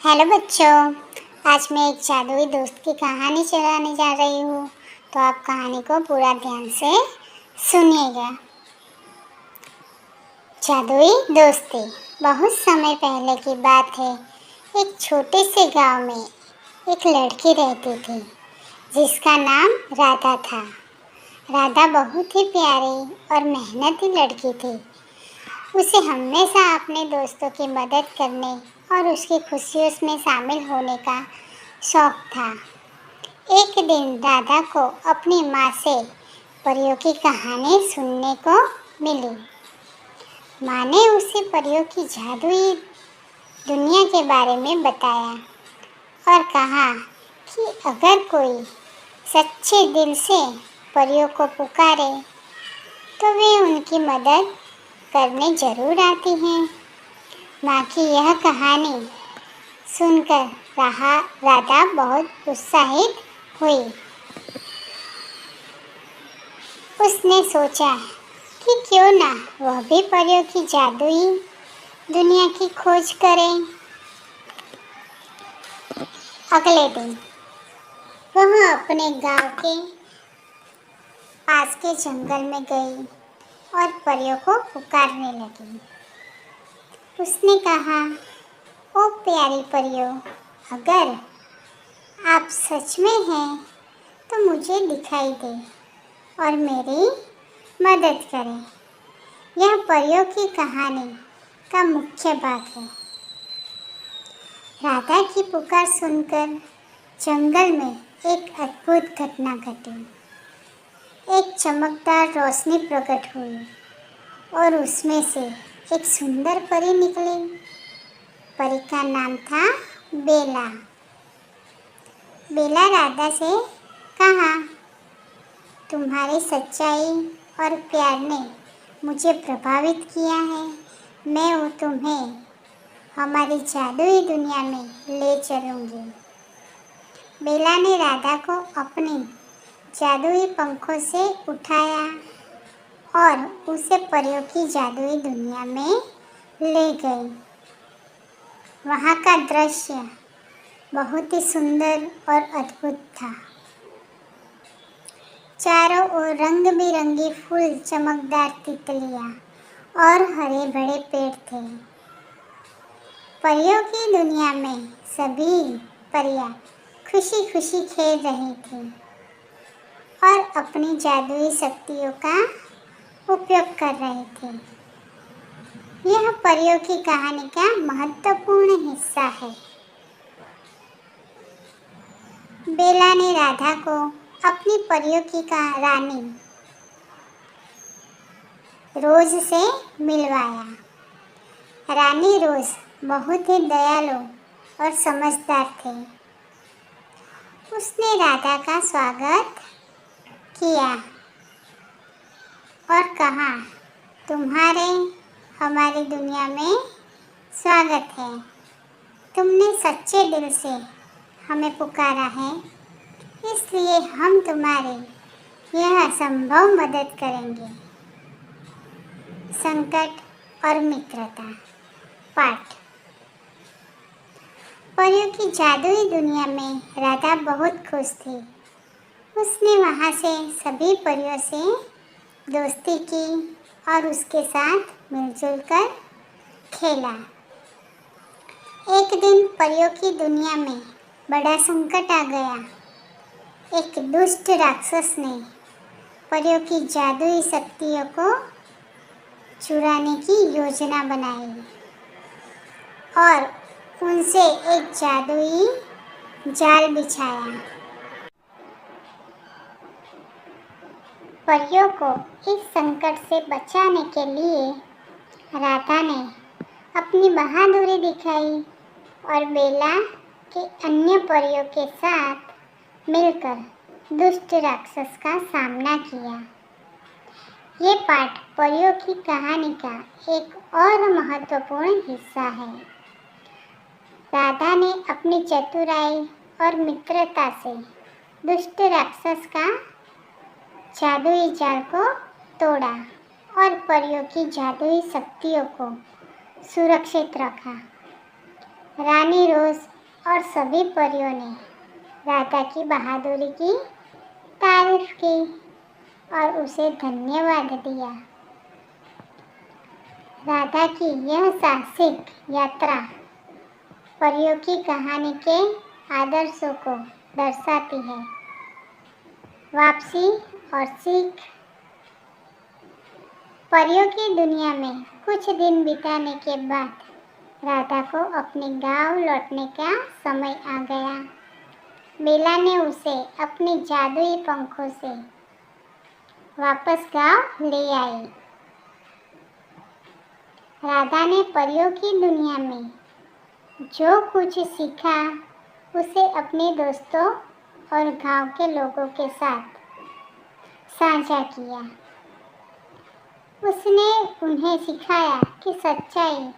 Hello बच्चों, आज मैं एक जादुई दोस्त की कहानी सुनाने जा रही हूँ। तो आप कहानी को पूरा ध्यान से सुनिएगा। जादुई दोस्ती। बहुत समय पहले की बात है। एक छोटे से गांव में एक लड़की रहती थी जिसका नाम राधा था। राधा बहुत ही प्यारी और मेहनती लड़की थी। उसे हमेशा अपने दोस्तों की मदद करने और उसकी खुशियों में शामिल होने का शौक था। एक दिन राधा को अपनी माँ से परियों की कहानी सुनने को मिली। माँ ने उसे परियों की जादुई दुनिया के बारे में बताया और कहा कि अगर कोई सच्चे दिल से परियों को पुकारे तो वे उनकी मदद करने जरूर आती हैं। माँ की यह कहानी सुनकर राधा बहुत उत्साहित हुई। उसने सोचा कि क्यों ना वह भी परियों की जादुई दुनिया की खोज करे। अगले दिन वह अपने गांव के पास के जंगल में गई और परियों को पुकारने लगी। उसने कहा, ओ प्यारी परियों, अगर आप सच में हैं तो मुझे दिखाई दे और मेरी मदद करें। यह परियों की कहानी का मुख्य भाग है। राधा की पुकार सुनकर जंगल में एक अद्भुत घटना घटी। एक चमकदार रोशनी प्रकट हुई और उसमें से एक सुंदर परी निकली। परी का नाम था बेला। बेला राधा से कहा, तुम्हारी सच्चाई और प्यार ने मुझे प्रभावित किया है। मैं तुम्हें हमारी जादुई दुनिया में ले चलूँगी। बेला ने राधा को अपनी जादुई पंखों से उठाया और उसे परियों की जादुई दुनिया में ले गई। वहाँ का दृश्य बहुत ही सुंदर और अद्भुत था। चारों ओर रंग बिरंगी फूल, चमकदार तितलियाँ और हरे भरे पेड़ थे। परियों की दुनिया में सभी परियां खुशी खुशी खेल रही थी और अपनी जादुई शक्तियों का उपयोग कर रहे थे। यह परियों की कहानी का महत्वपूर्ण हिस्सा है। बेला ने राधा को अपनी परियों की रानी रोज से मिलवाया। रानी रोज बहुत ही दयालु और समझदार थे। उसने राधा का स्वागत किया और कहा, तुम्हारे हमारी दुनिया में स्वागत है। तुमने सच्चे दिल से हमें पुकारा है, इसलिए हम तुम्हारी यह असंभव मदद करेंगे। संकट और मित्रता पाठ। परियों की जादुई दुनिया में राधा बहुत खुश थी। उसने वहाँ से सभी परियों से दोस्ती की और उसके साथ मिलजुल कर खेला। एक दिन परियों की दुनिया में बड़ा संकट आ गया। एक दुष्ट राक्षस ने परियों की जादुई शक्तियों को चुराने की योजना बनाई और उनसे एक जादुई जाल बिछाया। परियों को इस संकट से बचाने के लिए राधा ने अपनी बहादुरी दिखाई और बेला के अन्य परियों के साथ मिलकर दुष्ट राक्षस का सामना किया। ये पाठ परियों की कहानी का एक और महत्वपूर्ण हिस्सा है। राधा ने अपनी चतुराई और मित्रता से दुष्ट राक्षस का जादुई जाल को तोड़ा और परियों की जादुई शक्तियों को सुरक्षित रखा। रानी रोज और सभी परियों ने राधा की बहादुरी की तारीफ की और उसे धन्यवाद दिया। राधा की यह साहसिक यात्रा परियों की कहानी के आदर्शों को दर्शाती है। वापसी और सीख। परियों की दुनिया में कुछ दिन बिताने के बाद राधा को अपने गांव लौटने का समय आ गया। बेला ने उसे अपने जादुई पंखों से वापस गांव ले आई। राधा ने परियों की दुनिया में जो कुछ सीखा उसे अपने दोस्तों और गांव के लोगों के साथ साझा किया। उसने उन्हें सिखाया कि सच्चाई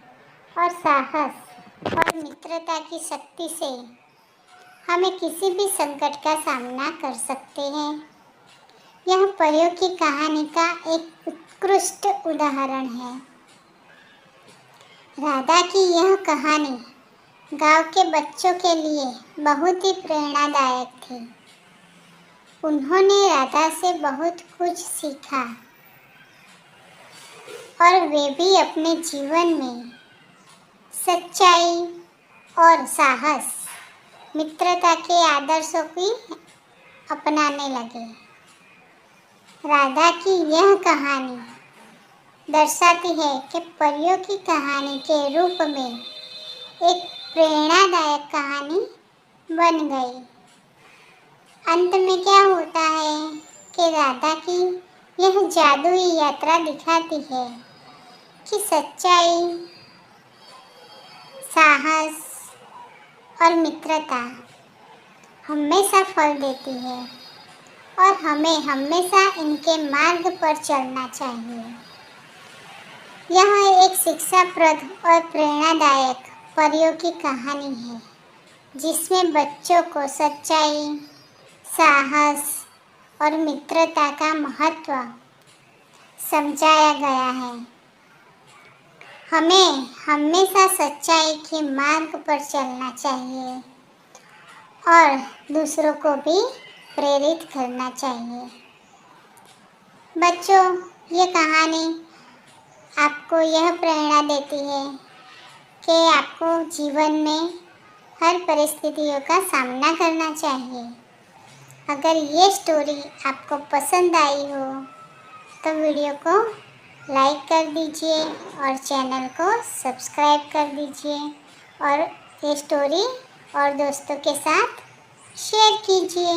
और साहस और मित्रता की शक्ति से हमें किसी भी संकट का सामना कर सकते हैं। यह परियों की कहानी का एक उत्कृष्ट उदाहरण है। राधा की यह कहानी गांव के बच्चों के लिए बहुत ही प्रेरणादायक थी। उन्होंने राधा से बहुत कुछ सीखा और वे भी अपने जीवन में सच्चाई और साहस, मित्रता के आदर्शों की अपनाने लगे। राधा की यह कहानी दर्शाती है कि परियों की कहानी के रूप में एक प्रेरणादायक कहानी बन गई। अंत में क्या होता है कि राधा की यह जादुई यात्रा दिखाती है कि सच्चाई, साहस और मित्रता हमेशा फल देती है और हमें हमेशा इनके मार्ग पर चलना चाहिए। यह एक शिक्षाप्रद और प्रेरणादायक परियों की कहानी है जिसमें बच्चों को सच्चाई, साहस और मित्रता का महत्व समझाया गया है। हमें हमेशा सच्चाई के मार्ग पर चलना चाहिए और दूसरों को भी प्रेरित करना चाहिए। बच्चों, ये कहानी आपको यह प्रेरणा देती है कि आपको जीवन में हर परिस्थितियों का सामना करना चाहिए। अगर ये स्टोरी आपको पसंद आई हो तो वीडियो को लाइक कर दीजिए और चैनल को सब्सक्राइब कर दीजिए और ये स्टोरी और दोस्तों के साथ शेयर कीजिए।